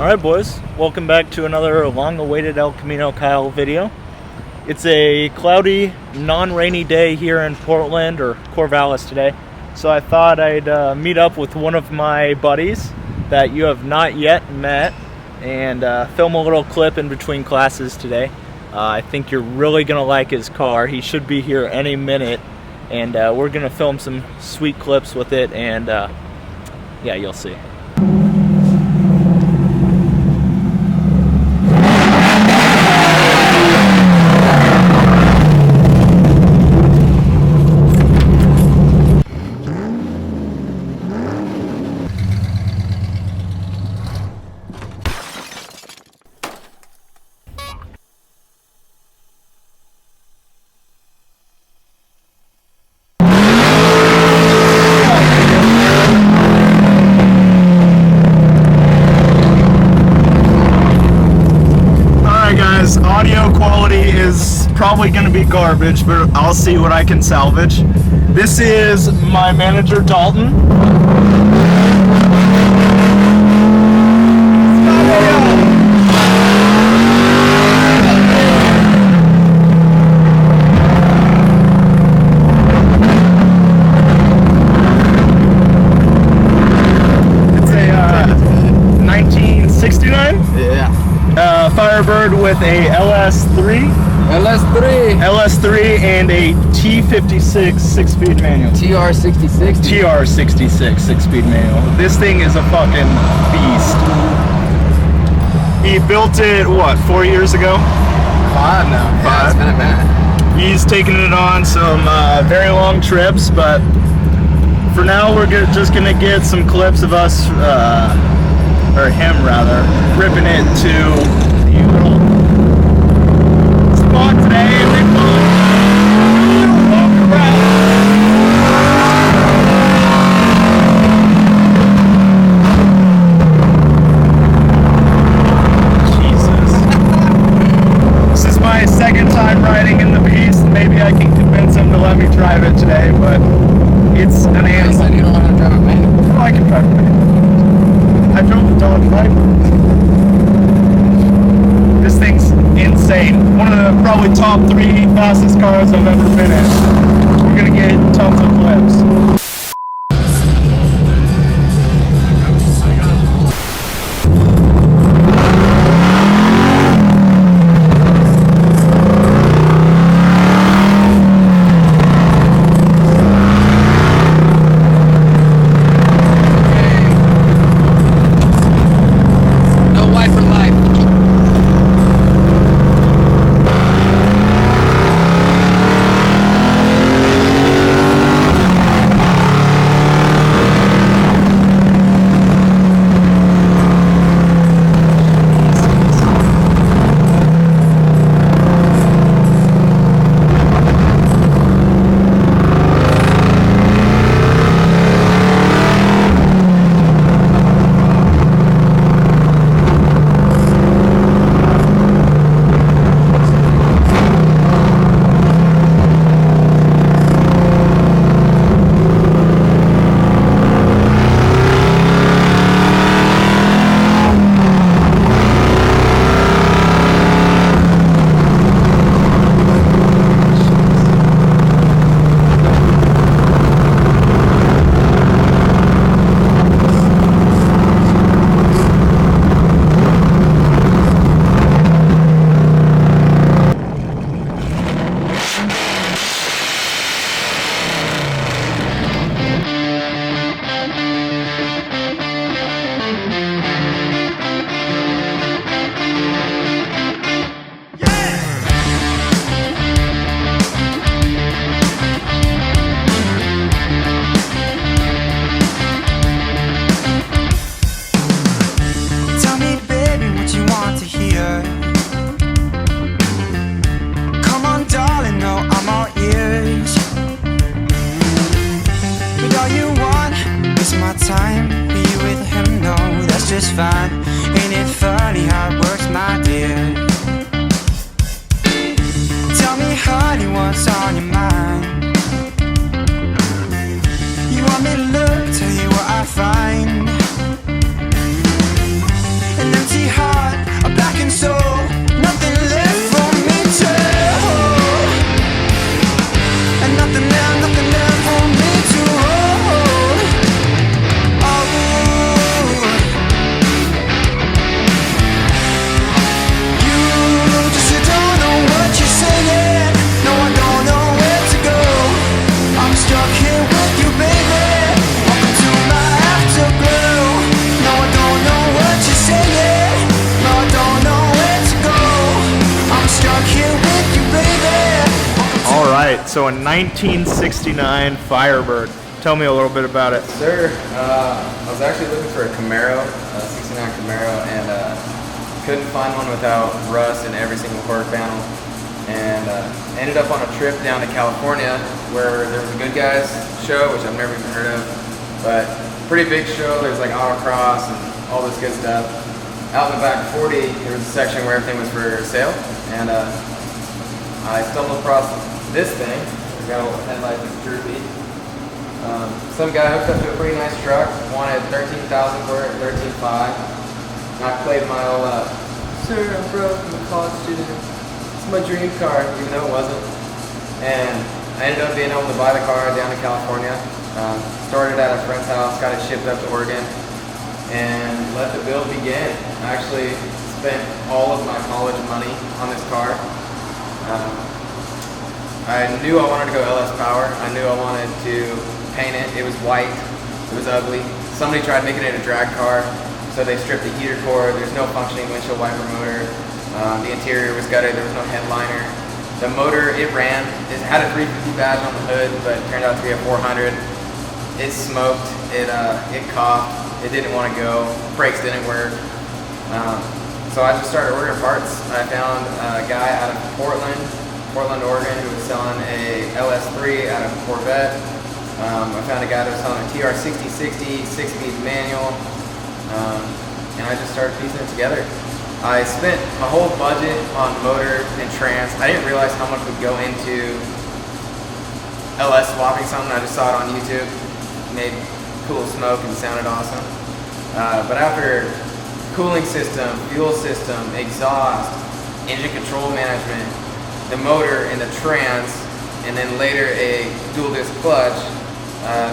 Alright boys, welcome back to another long-awaited El Camino Kyle video. It's a cloudy, non-rainy day here in Portland, or Corvallis today. So I thought I'd meet up with one of my buddies that you have not yet met and film a little clip in between classes today. I think you're really going to like his car. He should be here any minute, and we're going to film some sweet clips with it, and yeah, you'll see. Audio quality is probably going to be garbage, but I'll see what I can salvage. This is my manager, Dalton. It's a 1969? Yeah. Firebird with a LS3 and a T56 6-speed manual. TR66? TR66 6-speed manual. This thing is a fucking beast. He built it, what, 4 years ago? 5 now. Yeah, it's been a minute. He's taken it on some very long trips, but for now we're just gonna get some clips of us, or him rather, ripping it to the little spot today. Walk around. Jesus. This is my second time riding in the beast. Maybe I can convince him to let me drive it today, but it's an animal. You don't want to drive a manual? Oh, I can drive a manual. I drove the Dalton Firebird. This thing's insane. One of the probably top 3 fastest cars I've ever been in. We're gonna get tons of clips. fine. Ain't it funny how it works, my dear? Tell me, honey, what's on your mind? You want me to look, tell you what I find. An empty heart, a blackened soul, nothing left for me to hold. And nothing left for me to hold. Oh, you just don't know what you're saying. No, I don't know where to go. I'm stuck here with you, baby, up until my afterglow. No, I don't know what you're saying. No, I don't know where to go. I'm stuck here with you, baby. All right, so a 1969 Firebird. Tell me a little bit about it. Sir, I was actually looking for a Camaro, a 69 Camaro, and couldn't find one without rust in every single quarter panel. And ended up on a trip down to California where there was a Good Guys show, which I've never even heard of, but pretty big show. There's like autocross and all this good stuff. Out in the back 40, there was a section where everything was for sale, and I stumbled across this thing. It's got a little headlight that's droopy. Some guy hooked up to a pretty nice truck, wanted $13,000 for it, $13,500. And I played my old, sir, I'm broke, I'm a college student. It's my dream car, even though it wasn't. And I ended up being able to buy the car down in California. Started at a friend's house, got it shipped up to Oregon, and let the build begin. I actually spent all of my college money on this car. I knew I wanted to go LS Power. I knew I wanted to paint it. It was white. It was ugly. Somebody tried making it a drag car, so they stripped the heater core. There's no functioning windshield wiper motor. The interior was gutted. There was no headliner. The motor, it ran. It had a 350 badge on the hood, but it turned out to be a 400. It smoked. It coughed. It didn't want to go. Brakes didn't work. So I just started ordering parts. I found a guy out of Portland, Oregon, who was selling a LS3 out of a Corvette. I found a guy that was selling a TR6060 6-speed manual, and I just started piecing it together. I spent my whole budget on motor and trans. I didn't realize how much would go into LS swapping something. I just saw it on YouTube. Made cool smoke and sounded awesome. But after cooling system, fuel system, exhaust, engine control management, the motor and the trans, and then later a dual disc clutch,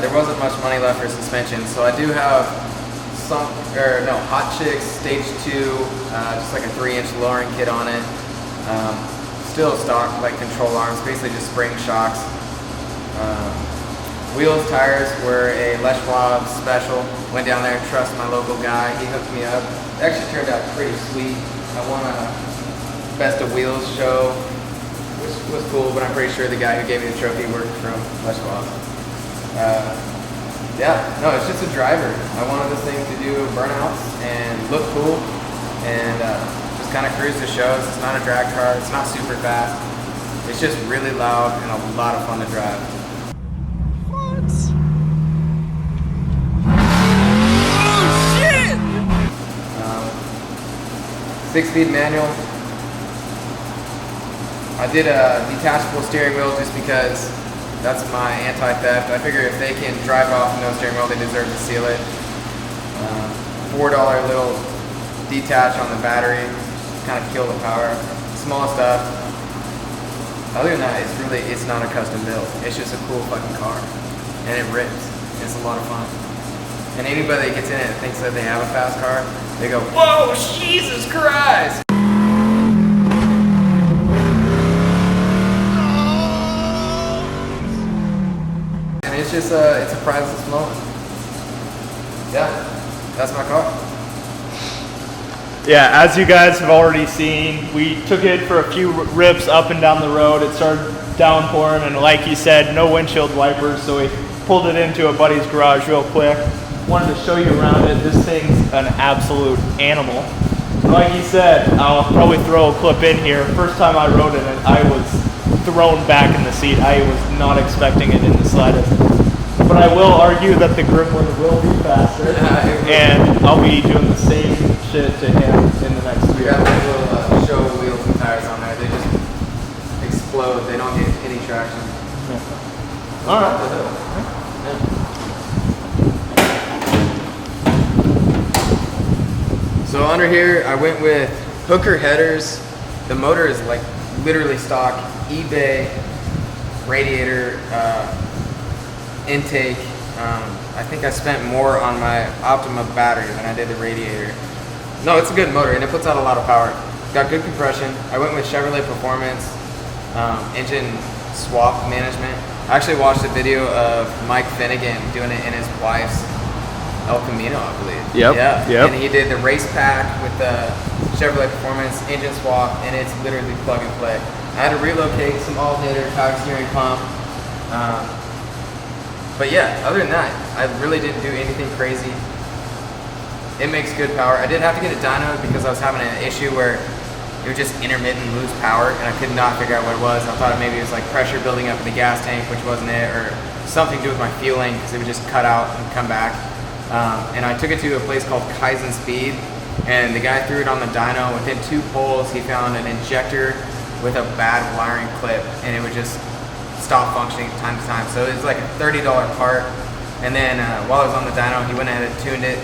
there wasn't much money left for suspension. So I do have Hot Chicks Stage 2, just like a 3-inch lowering kit on it. Still stock, like control arms, basically just spring shocks. Wheels, tires were a Les Schwab special. Went down there, trust my local guy, he hooked me up. It actually turned out pretty sweet. I won a Best of Wheels show, which was cool, but I'm pretty sure the guy who gave me the trophy worked from Les Schwab. Yeah, no, it's just a driver. I wanted this thing to do burnouts and look cool and just kind of cruise the shows. It's not a drag car, it's not super fast. It's just really loud and a lot of fun to drive. What? Oh, shit! 6-speed manual. I did a detachable steering wheel just because that's my anti-theft. I figure if they can drive off with no steering wheel, they deserve to seal it. $4 little detach on the battery, kind of kill the power. Small stuff. Other than that, it's not a custom build. It's just a cool fucking car, and it rips. It's a lot of fun. And anybody that gets in it and thinks that they have a fast car, they go, "Whoa, Jesus Christ!" It's a priceless moment. Yeah, that's my car. Yeah, as you guys have already seen, we took it for a few rips up and down the road. It started downpouring, and like he said, no windshield wipers, so we pulled it into a buddy's garage real quick. Wanted to show you around it. This thing's an absolute animal. Like he said, I'll probably throw a clip in here. First time I rode in it, I was thrown back in the seat. I was not expecting it in the slightest. but I will argue that the Gremlin will be faster, and I'll be doing the same shit to him in the next We year. got like little show wheels and tires on there. They just explode. They don't get any traction. All right. So under here, I went with Hooker headers. The motor is like literally stock eBay radiator intake. I think I spent more on my Optima battery than I did the radiator. No, it's a good motor and it puts out a lot of power. Got good compression. I went with Chevrolet Performance engine swap management. I actually watched a video of Mike Finnegan doing it in his wife's El Camino, I believe. Yep. Yeah. Yep. And he did the race pack with the Chevrolet Performance engine swap, and it's literally plug and play. I had to relocate some alternator, power steering pump. But yeah, other than that, I really didn't do anything crazy. It makes good power. I did have to get a dyno because I was having an issue where it would just intermittent lose power, and I could not figure out what it was. I thought maybe it was like pressure building up in the gas tank, which wasn't it, or something to do with my fueling because it would just cut out and come back. And I took it to a place called Kaizen Speed, and the guy threw it on the dyno. Within 2 pulls, he found an injector with a bad wiring clip, and it would just stop functioning time to time. So it was like a $30 part. And then while I was on the dyno, he went ahead and tuned it.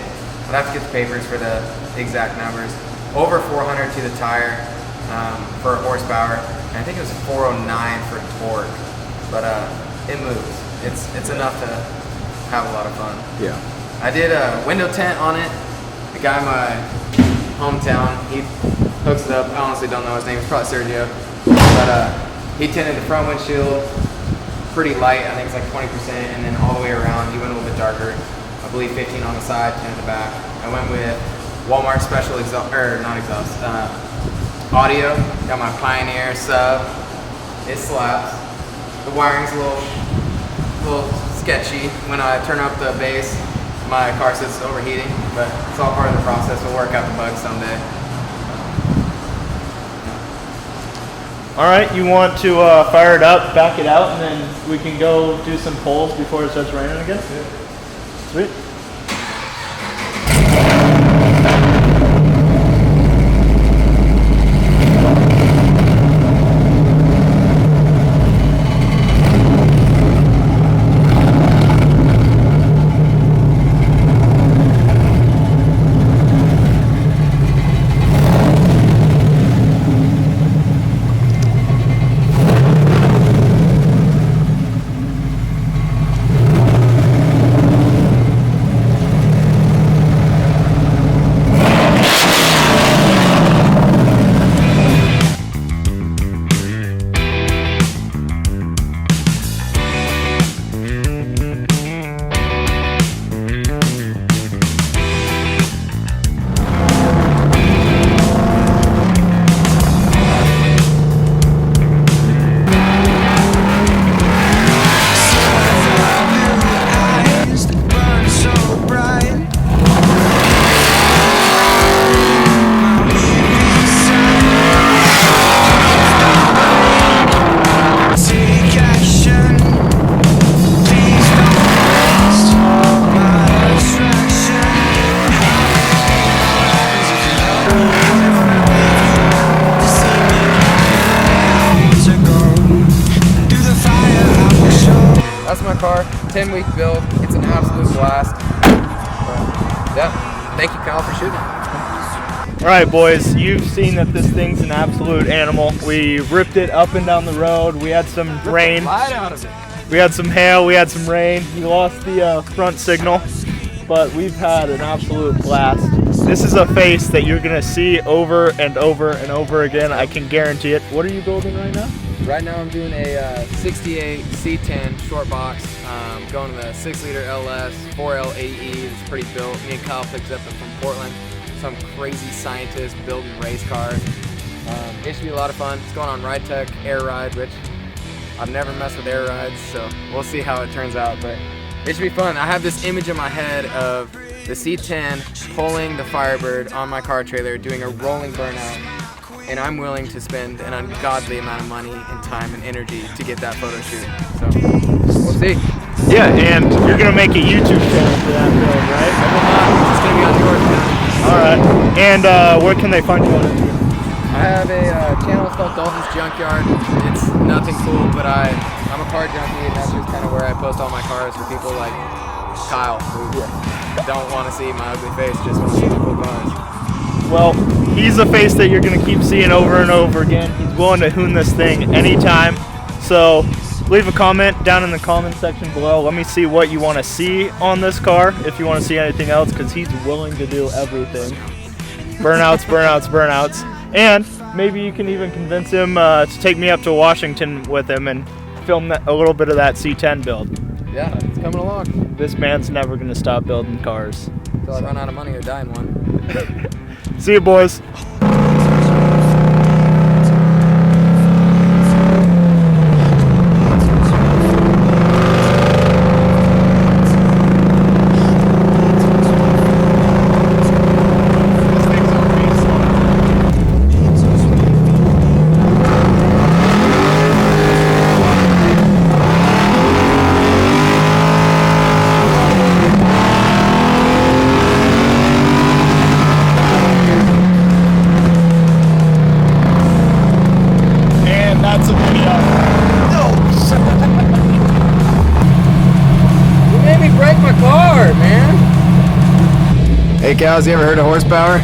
I'd have to get the papers for the exact numbers. Over 400 to the tire for horsepower. And I think it was 409 for torque, but it moves. It's enough to have a lot of fun. Yeah. I did a window tint on it. The guy in my hometown, he hooks it up. I honestly don't know his name. It's probably Sergio. But he tinted the front windshield pretty light. I think it's like 20%, and then all the way around, he went a little bit darker. I believe 15 on the side, 10 in the back. I went with Walmart special exhaust, or not exhaust, audio. Got my Pioneer sub. It slaps. The wiring's a little sketchy. When I turn up the bass, my car sits overheating, but it's all part of the process. We'll work out the bugs someday. All right, you want to fire it up, back it out, and then we can go do some pulls before it starts raining again? Yeah. Sweet. That's my car, 10-week build. It's an absolute blast. But, yeah, thank you, Kyle, for shooting. All right, boys, you've seen that this thing's an absolute animal. We ripped it up and down the road. We had some rain. Light out of it. We had some hail. We had some rain. We lost the front signal, but we've had an absolute blast. This is a face that you're going to see over and over and over again. I can guarantee it. What are you building right now? Right now I'm doing a 68 C10 short box, going to the 6-liter LS, 4L AE. It's pretty built. Me and Kyle picked it up from Portland. Some crazy scientist building race cars. It should be a lot of fun. It's going on Ride Tech Air Ride, which I've never messed with air rides, so we'll see how it turns out. But it should be fun. I have this image in my head of the C10 pulling the Firebird on my car trailer, doing a rolling burnout, and I'm willing to spend an ungodly amount of money and time and energy to get that photo shoot. So we'll see. Yeah, and you're gonna make a YouTube channel for that build, right? I will not. It's just gonna be on yours now. All right. And where can they find you on Instagram? I have a channel called Dalton's Junkyard. It's nothing cool, but I'm a car junkie, and that's just kind of where I post all my cars for people like Kyle, who don't want to see my ugly face, just want to see the cool cars. Well, he's a face that you're gonna keep seeing over and over again. He's willing to hoon this thing anytime. So leave a comment down in the comment section below. Let me see what you want to see on this car, if you want to see anything else, because he's willing to do everything. Burnouts, burnouts, burnouts. And maybe you can even convince him to take me up to Washington with him and film a little bit of that C10 build. Yeah, it's coming along. This man's never going to stop building cars. Until I run out of money or die in one. See you, boys. That's a video. No! You made me break my car, man. Hey, cows, you ever heard of horsepower?